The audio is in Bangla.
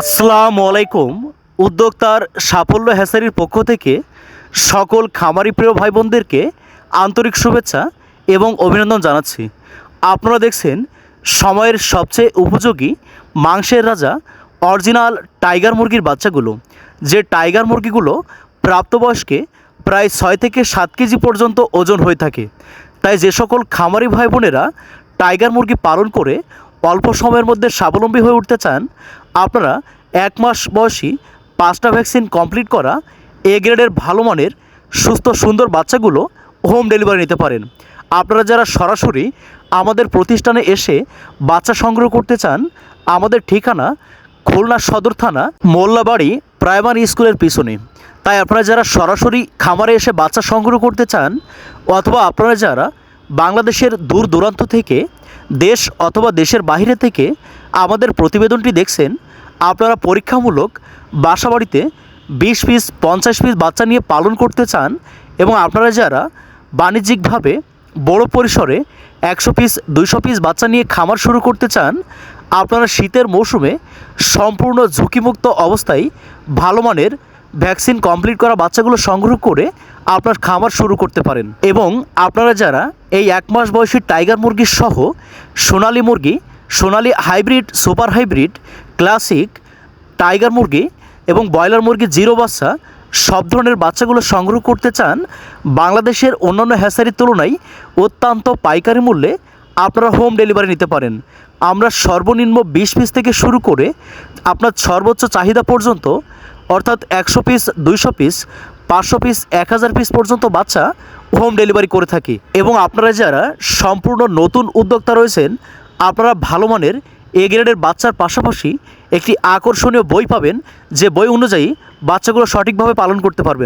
আসসালামু আলাইকুম। উদ্যোক্তার সাফল্য হ্যাচারির পক্ষ থেকে সকল খামারি প্রিয় ভাই বোনদেরকে আন্তরিক শুভেচ্ছা এবং অভিনন্দন জানাচ্ছি। আপনারা দেখছেন সময়ের সবচেয়ে উপযোগী মাংসের রাজা অরিজিনাল টাইগার মুরগির বাচ্চাগুলো, যে টাইগার মুরগিগুলো প্রাপ্তবয়স্কে প্রায় 6 থেকে 7 কেজি পর্যন্ত ওজন হয়ে থাকে। তাই যে সকল খামারি ভাই বোনেরা টাইগার মুরগি পালন করে অল্প সময়ের মধ্যে স্বাবলম্বী হয়ে উঠতে চান, আপনারা 1 মাস বয়সী 5টা ভ্যাকসিন কমপ্লিট করা এ গ্রেডের ভালো মানের সুস্থ সুন্দর বাচ্চাগুলো হোম ডেলিভারি নিতে পারেন। আপনারা যারা সরাসরি আমাদের প্রতিষ্ঠানে এসে বাচ্চা সংগ্রহ করতে চান, আমাদের ঠিকানা খুলনা সদর থানা মোল্লাবাড়ি প্রাইমারি স্কুলের পিছনে। তাই আপনারা যারা সরাসরি খামারে এসে বাচ্চা সংগ্রহ করতে চান, অথবা আপনারা যারা বাংলাদেশের দূর দূরান্ত থেকে, দেশ অথবা দেশের বাইরে থেকে আমাদের প্রতিবেদনটি দেখছেন, আপনারা পরীক্ষামূলক বাসাবাড়িতে 20 পিস 50 পিস বাচ্চা নিয়ে পালন করতে চান, এবং আপনারা যারা বাণিজ্যিকভাবে বড় পরিসরে 100 পিস 200 পিস বাচ্চা নিয়ে খামার শুরু করতে চান, আপনারা শীতের মৌসুমে সম্পূর্ণ ঝুঁকিমুক্ত অবস্থায় ভালো মানের ভ্যাকসিন কমপ্লিট করা বাচ্চাগুলো সংগ্রহ করে আপনার খামার শুরু করতে পারেন। এবং আপনারা যারা এই 1 মাস বয়সী টাইগার মুরগির সহ সোনালী মুরগি, সোনালী hybrid, super hybrid, classic, tiger মুরগি এবং ব্রয়লার মুরগি জিরো বাচ্চা সব ধরনের বাচ্চাগুলো সংগ্রহ করতে চান, বাংলাদেশের অন্যান্য হ্যাচারির তুলনায় অত্যন্ত পাইকারি মূল্যে আপনারা হোম ডেলিভারি নিতে পারেন। আমরা সর্বনিম্ন 20 পিস থেকে শুরু করে আপনার সর্বোচ্চ চাহিদা পর্যন্ত, অর্থাৎ 100 পিস 200 পিস 500 পিস 1000 পিস পর্যন্ত বাচ্চা হোম ডেলিভারি করে থাকি। এবং আপনারা যারা সম্পূর্ণ নতুন উদ্যোক্তা রয়েছেন, আপনারা ভালো মানের এ গ্রেডের বাচ্চার পাশাপাশি একটি আকর্ষণীয় বই পাবেন, যে বই অনুযায়ী বাচ্চাগুলো সঠিকভাবে পালন করতে পারবেন।